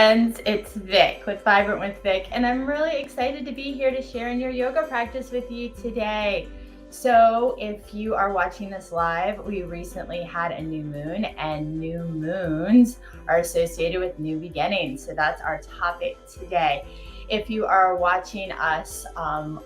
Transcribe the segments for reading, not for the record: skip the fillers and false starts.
friends, it's Vic with Vibrant with Vic, and I'm really excited to be here to share in your yoga practice with you today. So if you are watching this live, we recently had a new moon, and new moons are associated with new beginnings. So that's our topic today. If you are watching us on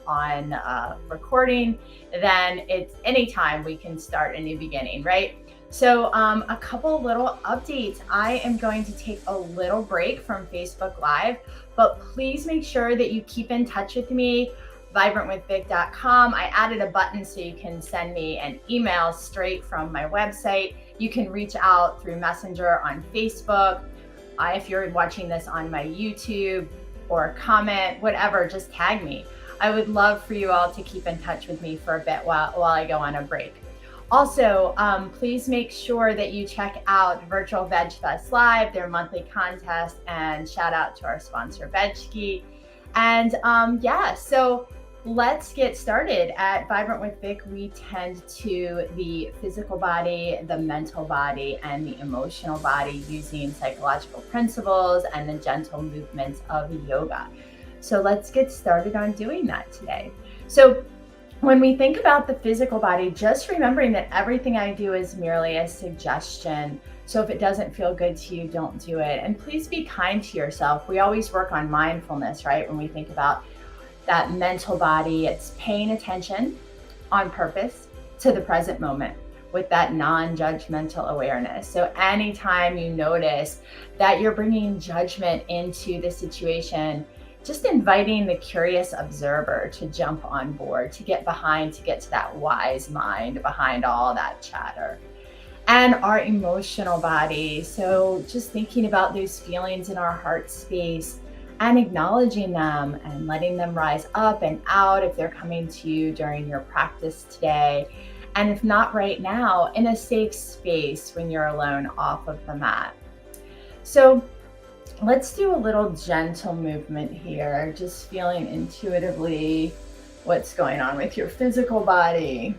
recording, then it's anytime we can start a new beginning, right? So a couple little updates. I am going to take a little break from Facebook Live, but please make sure that you keep in touch with me, vibrantwithvic.com. I added a button so you can send me an email straight from my website. You can reach out through Messenger on Facebook. If you're watching this on my YouTube or comment, whatever, just tag me. I would love for you all to keep in touch with me for a bit while I go on a break. Also, please make sure that you check out Virtual Veg Fest Live, their monthly contest, and shout out to our sponsor, VegSki. And so let's get started. At Vibrant with Vic, we tend to the physical body, the mental body, and the emotional body using psychological principles and the gentle movements of yoga. So let's get started on doing that today. So when we think about the physical body, just remembering that everything I do is merely a suggestion. So if it doesn't feel good to you, don't do it. And please be kind to yourself. We always work on mindfulness, right? When we think about that mental body, it's paying attention on purpose to the present moment with that non-judgmental awareness. So anytime you notice that you're bringing judgment into the situation, just inviting the curious observer to jump on board, to get to that wise mind behind all that chatter. And our emotional body. So just thinking about those feelings in our heart space and acknowledging them and letting them rise up and out if they're coming to you during your practice today. And if not right now, in a safe space when you're alone off of the mat. So let's do a little gentle movement here, just feeling intuitively what's going on with your physical body.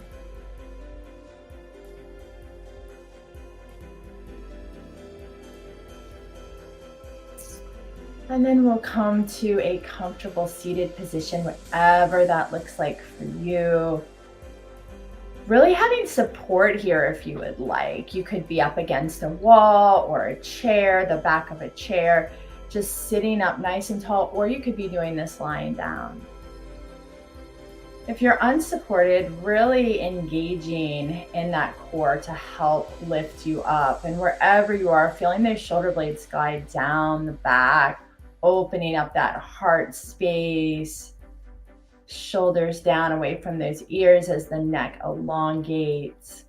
And then we'll come to a comfortable seated position, whatever that looks like for you. Really having support here if you would like. You could be up against a wall or a chair, the back of a chair, just sitting up nice and tall, or you could be doing this lying down. If you're unsupported, really engaging in that core to help lift you up. And wherever you are, feeling those shoulder blades glide down the back, opening up that heart space. Shoulders down away from those ears as the neck elongates.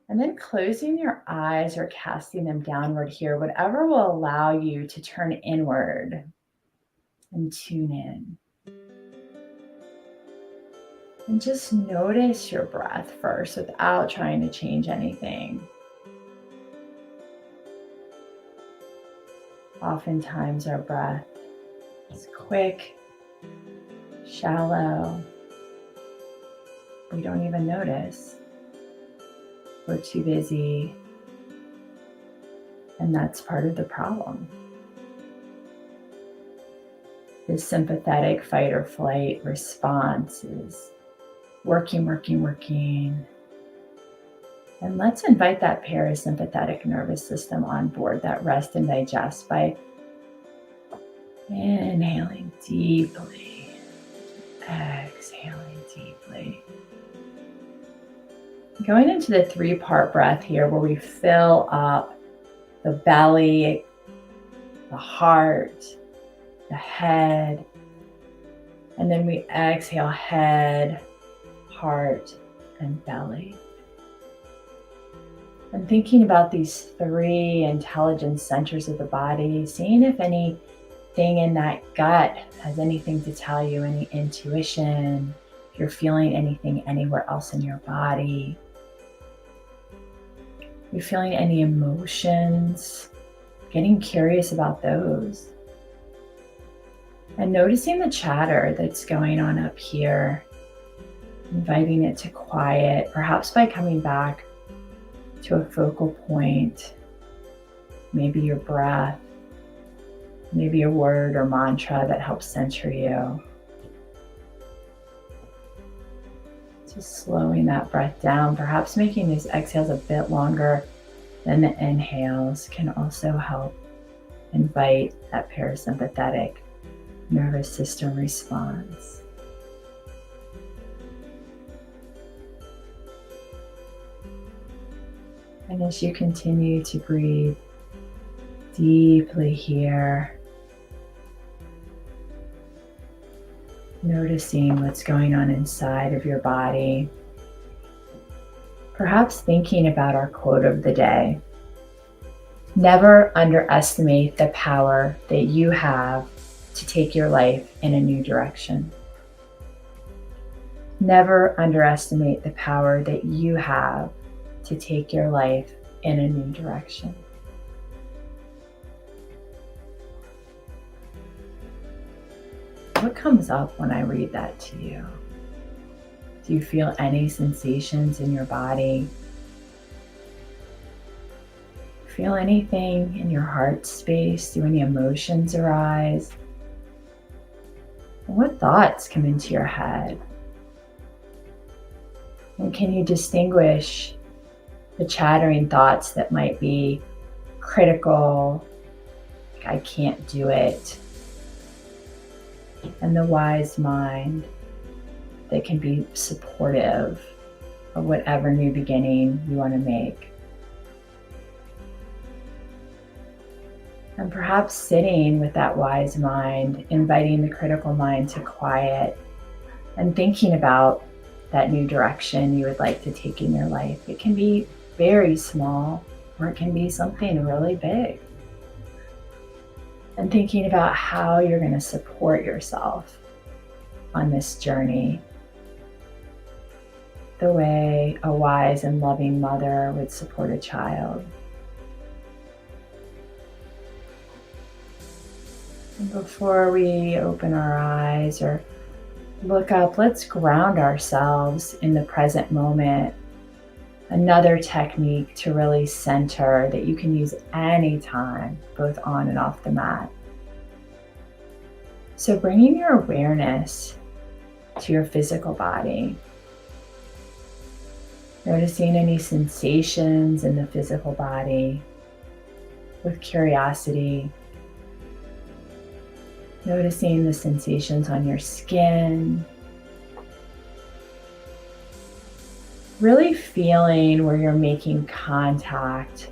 And then closing your eyes or casting them downward here, whatever will allow you to turn inward and tune in. And just notice your breath first without trying to change anything. Oftentimes our breath is quick, shallow. We don't even notice. We're too busy. And that's part of the problem. The sympathetic fight or flight response is working. And let's invite that parasympathetic nervous system on board, that rest and digest, by inhaling deeply, exhaling deeply. Going into the 3-part breath here where we fill up the belly, the heart, the head, and then we exhale head, heart, and belly. And thinking about these 3 intelligence centers of the body, seeing if anything in that gut has anything to tell you, any intuition, if you're feeling anything anywhere else in your body. You're feeling any emotions, getting curious about those. And noticing the chatter that's going on up here, inviting it to quiet, perhaps by coming back to a focal point, maybe your breath, maybe a word or mantra that helps center you. Just slowing that breath down, perhaps making these exhales a bit longer than the inhales can also help invite that parasympathetic nervous system response. And as you continue to breathe deeply here, noticing what's going on inside of your body, perhaps thinking about our quote of the day. Never underestimate the power that you have to take your life in a new direction. Never underestimate the power that you have to take your life in a new direction. What comes up when I read that to you? Do you feel any sensations in your body? Feel anything in your heart space? Do any emotions arise? What thoughts come into your head? And can you distinguish the chattering thoughts that might be critical, like I can't do it, and the wise mind that can be supportive of whatever new beginning you want to make? And perhaps sitting with that wise mind, inviting the critical mind to quiet and thinking about that new direction you would like to take in your life. It can be very small, or it can be something really big. And thinking about how you're going to support yourself on this journey, the way a wise and loving mother would support a child. And before we open our eyes or look up, let's ground ourselves in the present moment. Another technique to really center that you can use anytime, both on and off the mat. So bringing your awareness to your physical body. Noticing any sensations in the physical body with curiosity. Noticing the sensations on your skin. Really feeling where you're making contact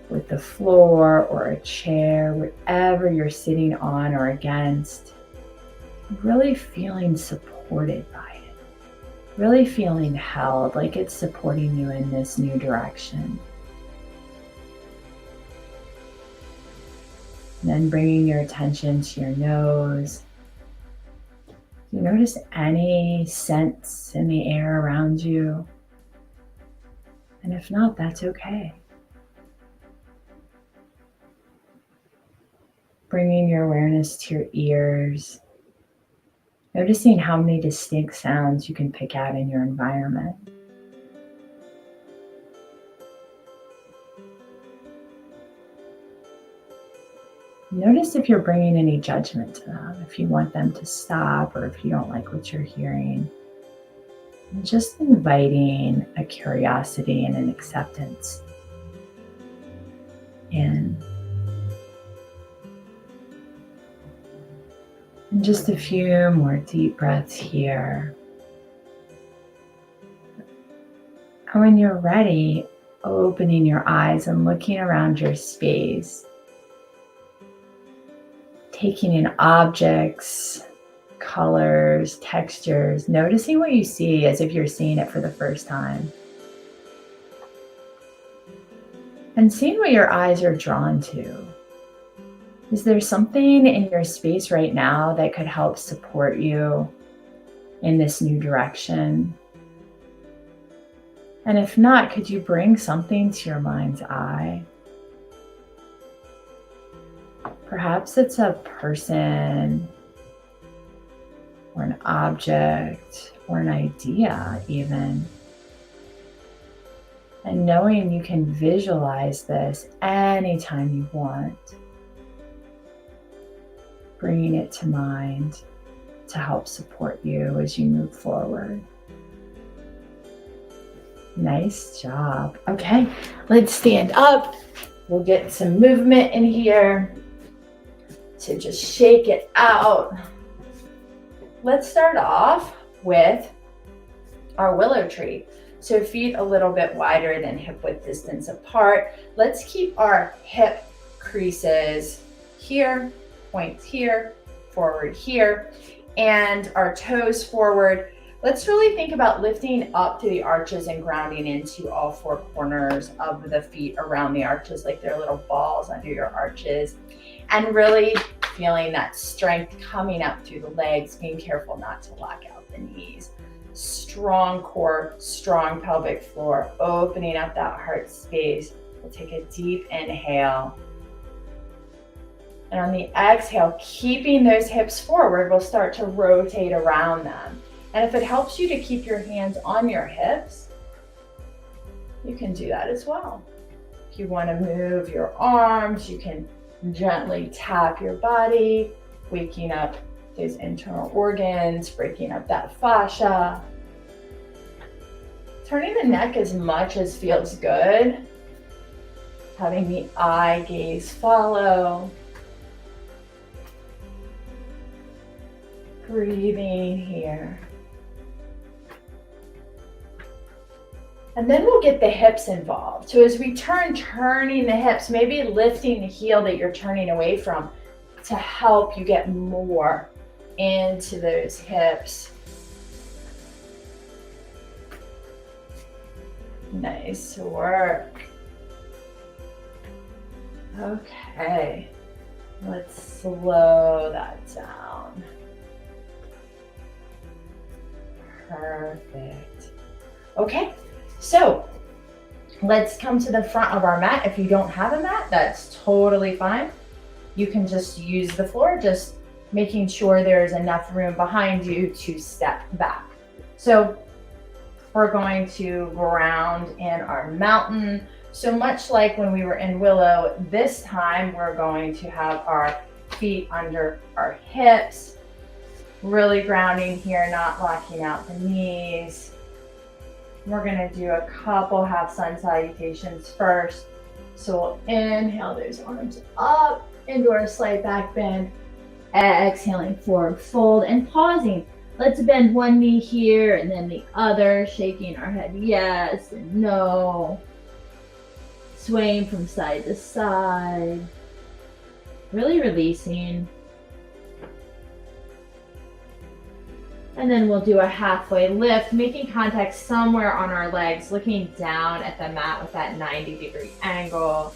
with the floor or a chair, whatever you're sitting on or against. Really feeling supported by it. Really feeling held, like it's supporting you in this new direction. And then bringing your attention to your nose. Do you notice any scents in the air around you? And if not, that's okay. Bringing your awareness to your ears. Noticing how many distinct sounds you can pick out in your environment. Notice if you're bringing any judgment to them, if you want them to stop or if you don't like what you're hearing. And just inviting a curiosity and an acceptance in. And just a few more deep breaths here. And when you're ready, opening your eyes and looking around your space. Taking in objects, colors, textures, noticing what you see as if you're seeing it for the first time. And seeing what your eyes are drawn to. Is there something in your space right now that could help support you in this new direction? And if not, could you bring something to your mind's eye? Perhaps it's a person or an object or an idea even. And knowing you can visualize this anytime you want. bringing it to mind to help support you as you move forward. Nice job. Okay, let's stand up. We'll get some movement in here to just shake it out. Let's start off with our willow tree. So feet a little bit wider than hip width distance apart. Let's keep our hip creases here, points here, forward here, and our toes forward. Let's really think about lifting up through the arches and grounding into all four corners of the feet around the arches, like they're little balls under your arches, and really feeling that strength coming up through the legs, being careful not to lock out the knees. Strong core, strong pelvic floor, opening up that heart space. We'll take a deep inhale. And on the exhale, keeping those hips forward, we'll start to rotate around them. And if it helps you to keep your hands on your hips, you can do that as well. If you want to move your arms, you can gently tap your body, waking up those internal organs, breaking up that fascia. Turning the neck as much as feels good. Having the eye gaze follow. Breathing here. And then we'll get the hips involved. So as we turning the hips, maybe lifting the heel that you're turning away from to help you get more into those hips. Nice work. Okay, let's slow that down. Perfect. Okay, so let's come to the front of our mat. If you don't have a mat, that's totally fine. You can just use the floor, just making sure there's enough room behind you to step back. So we're going to ground in our mountain. So much like when we were in willow, this time we're going to have our feet under our hips, really grounding here, not locking out the knees. We're gonna do a couple half sun salutations first. So we'll inhale those arms up into our slight back bend, exhaling forward fold and pausing. Let's bend one knee here and then the other, shaking our head yes and no. Swaying from side to side. Really releasing. And then we'll do a halfway lift, making contact somewhere on our legs, looking down at the mat with that 90-degree angle.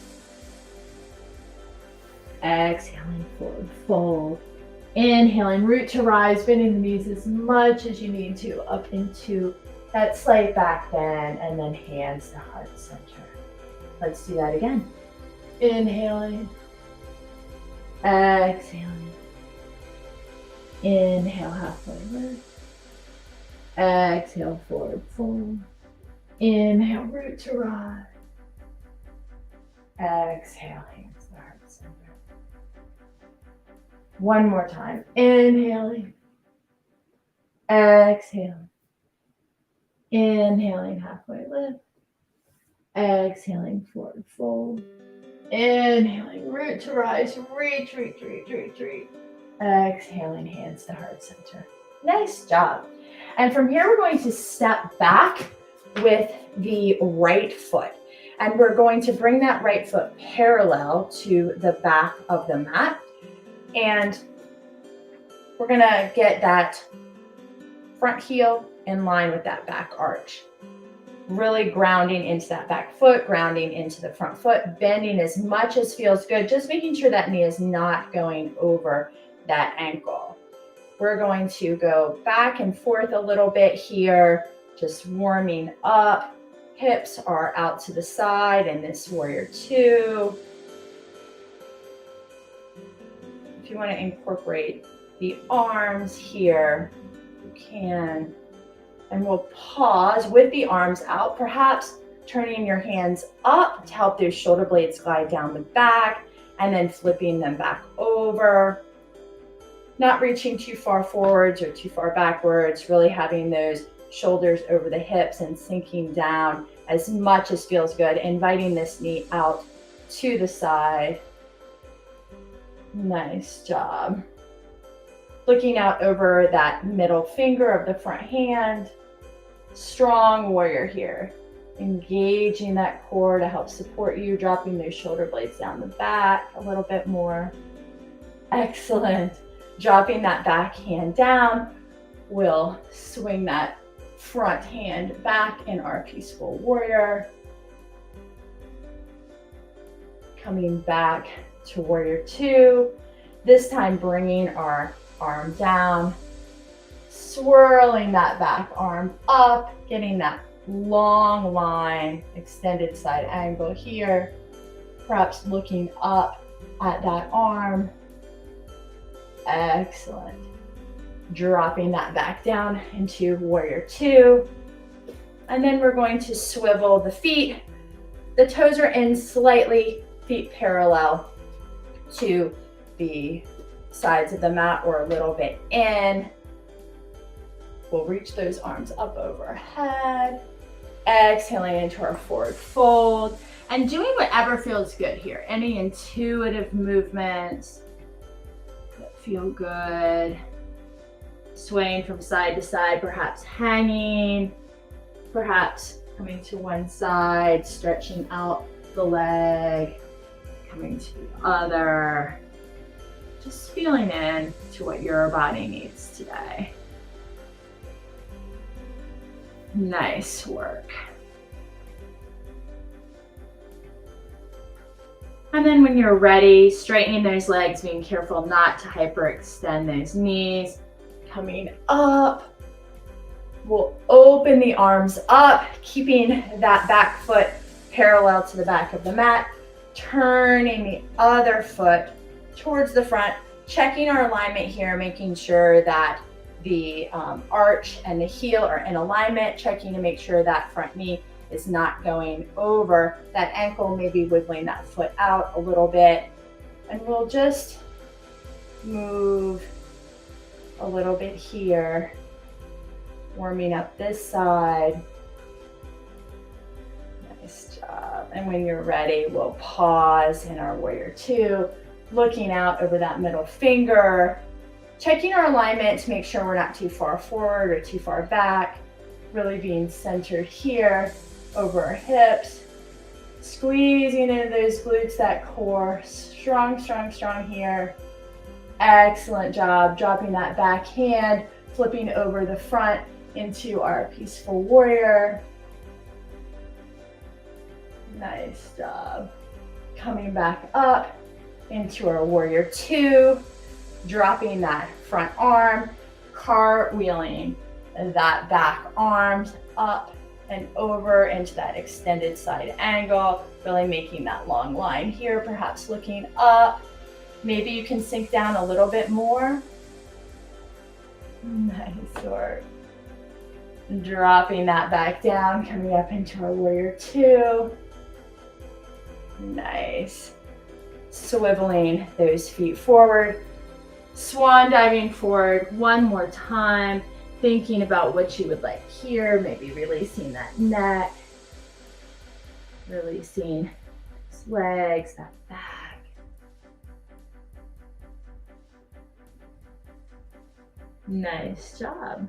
Exhaling forward fold. Inhaling, root to rise, bending the knees as much as you need to up into that slight back bend, and then hands to heart center. Let's do that again. Inhaling, exhaling. Inhale, halfway lift. Exhale, forward fold. Inhale, root to rise. Exhale, hands to heart center. One more time. Inhaling. Exhaling. Inhaling, halfway lift. Exhaling, forward fold. Inhaling, root to rise. Reach, reach, reach, reach, reach. Exhaling, hands to heart center. Nice job. And from here, we're going to step back with the right foot. And we're going to bring that right foot parallel to the back of the mat. And we're gonna get that front heel in line with that back arch. Really grounding into that back foot, grounding into the front foot, bending as much as feels good, just making sure that knee is not going over that ankle. We're going to go back and forth a little bit here, just warming up. Hips are out to the side in this warrior two. If you want to incorporate the arms here, you can. And we'll pause with the arms out, perhaps turning your hands up to help those shoulder blades glide down the back, and then flipping them back over. not reaching too far forwards or too far backwards, really having those shoulders over the hips and sinking down as much as feels good, inviting this knee out to the side. Nice job. Looking out over that middle finger of the front hand. Strong warrior here. Engaging that core to help support you, dropping those shoulder blades down the back a little bit more. Excellent. Dropping that back hand down. We'll swing that front hand back in our peaceful warrior. Coming back to warrior two. This time bringing our arm down, swirling that back arm up, getting that long line, extended side angle here. Perhaps looking up at that arm. Excellent. Dropping that back down into warrior two. And then we're going to swivel the feet. The toes are in slightly, feet parallel to the sides of the mat or a little bit in. We'll reach those arms up overhead. Exhaling into our forward fold. And doing whatever feels good here. Any intuitive movements that feel good. Swaying from side to side, perhaps hanging, perhaps coming to one side, stretching out the leg, coming to the other. Just feeling in to what your body needs today. Nice work. And then when you're ready, straightening those legs, being careful not to hyperextend those knees. Coming up, we'll open the arms up, keeping that back foot parallel to the back of the mat, turning the other foot towards the front, checking our alignment here, making sure that the arch and the heel are in alignment, checking to make sure that front knee is not going over that ankle, maybe wiggling that foot out a little bit. And we'll just move a little bit here, warming up this side. Nice job. And when you're ready, we'll pause in our warrior two, looking out over that middle finger, checking our alignment to make sure we're not too far forward or too far back, really being centered here over our hips, squeezing into those glutes, that core, strong, strong, strong here. Excellent job. Dropping that back hand, flipping over the front into our peaceful warrior. Nice job. Coming back up into our warrior two, dropping that front arm, cartwheeling that back arms up and over into that extended side angle, really making that long line here, perhaps looking up. Maybe you can sink down a little bit more. Nice work. Dropping that back down, coming up into our warrior two. Nice. Swiveling those feet forward. Swan diving forward one more time. Thinking about what you would like here. Maybe releasing that neck. Releasing those legs, that back. Nice job.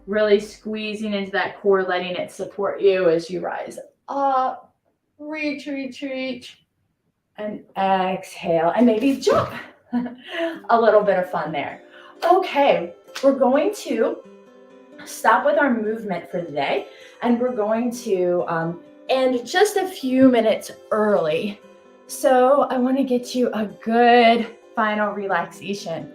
Really squeezing into that core, letting it support you as you rise up. Reach, reach, reach. And exhale. And maybe jump. A little bit of fun there. Okay, we're going to stop with our movement for the day. And we're going to end just a few minutes early. So I want to get you a good final relaxation.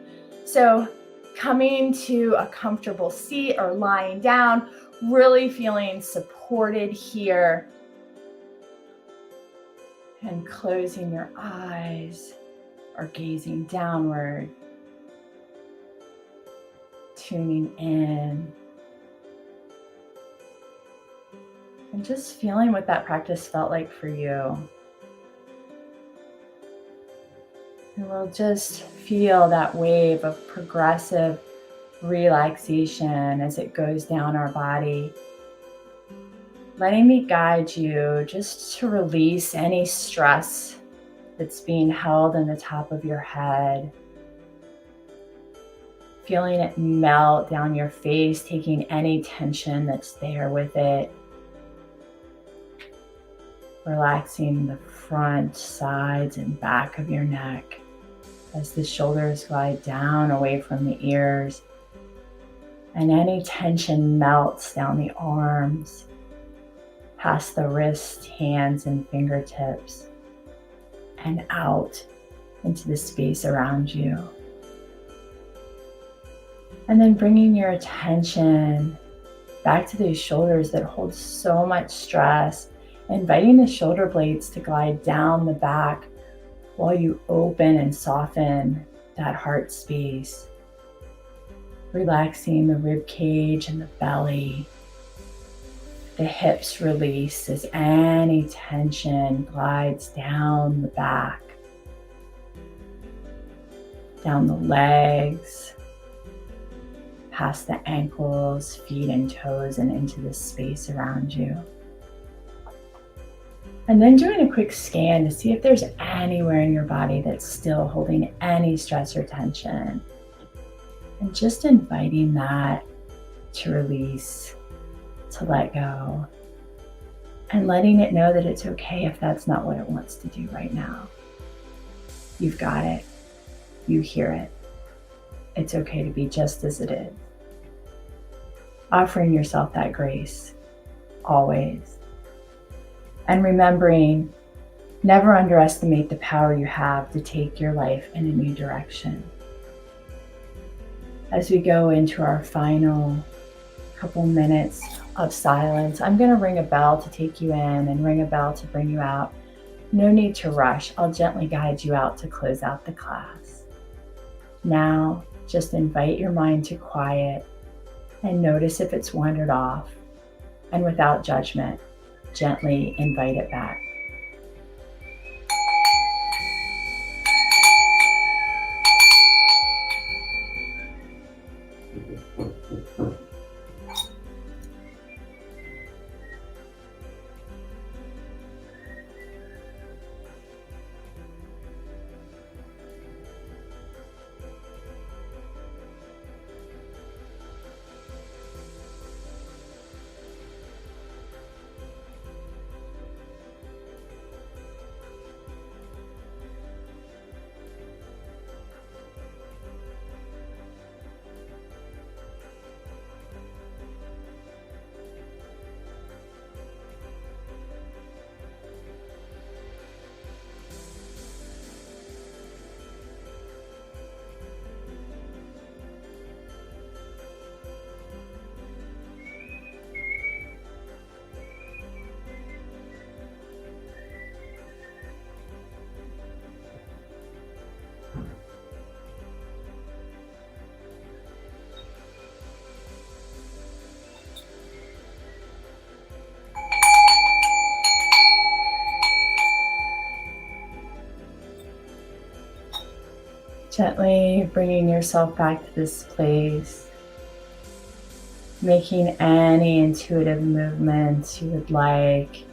So coming to a comfortable seat or lying down, really feeling supported here. And closing your eyes or gazing downward. Tuning in. And just feeling what that practice felt like for you. And we'll just feel that wave of progressive relaxation as it goes down our body. Letting me guide you just to release any stress that's being held in the top of your head. Feeling it melt down your face, taking any tension that's there with it. Relaxing the front, sides, and back of your neck as the shoulders glide down away from the ears. And any tension melts down the arms, past the wrists, hands, and fingertips, and out into the space around you. And then bringing your attention back to those shoulders that hold so much stress, inviting the shoulder blades to glide down the back while you open and soften that heart space. Relaxing the rib cage and the belly. The hips release as any tension glides down the back, down the legs, past the ankles, feet, and toes, and into the space around you. And then doing a quick scan to see if there's anywhere in your body that's still holding any stress or tension. And just inviting that to release, to let go, and letting it know that it's okay if that's not what it wants to do right now. You've got it. You hear it. It's okay to be just as it is. Offering yourself that grace, always. And remembering, never underestimate the power you have to take your life in a new direction. As we go into our final couple minutes of silence, I'm going to ring a bell to take you in and ring a bell to bring you out. No need to rush. I'll gently guide you out to close out the class. Now, just invite your mind to quiet and notice if it's wandered off. And without judgment, gently invite it back. Gently bringing yourself back to this place, making any intuitive movements you would like.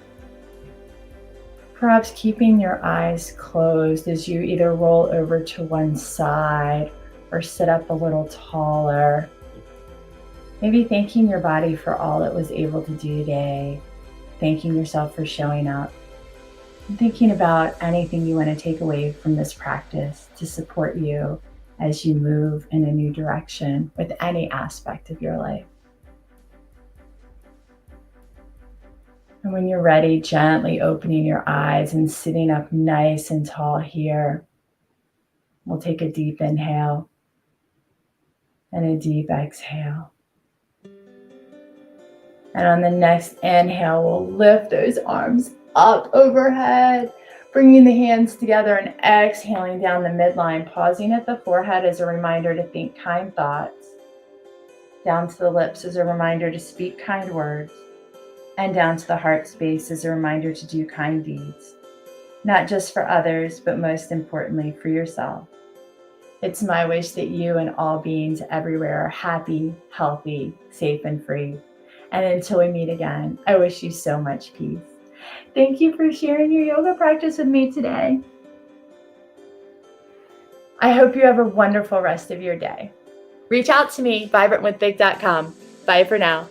Perhaps keeping your eyes closed as you either roll over to one side or sit up a little taller. Maybe thanking your body for all it was able to do today, thanking yourself for showing up. And thinking about anything you want to take away from this practice to support you as you move in a new direction with any aspect of your life. And when you're ready, gently opening your eyes and sitting up nice and tall here. We'll take a deep inhale and a deep exhale. And on the next inhale, we'll lift those arms up overhead, bringing the hands together and exhaling down the midline, pausing at the forehead as a reminder to think kind thoughts, down to the lips as a reminder to speak kind words, and down to the heart space as a reminder to do kind deeds. not just for others, but most importantly for yourself. It's my wish that you and all beings everywhere are happy, healthy, safe, and free. And until we meet again, I wish you so much peace. Thank you for sharing your yoga practice with me today. I hope you have a wonderful rest of your day. Reach out to me, vibrantwithvig.com. Bye for now.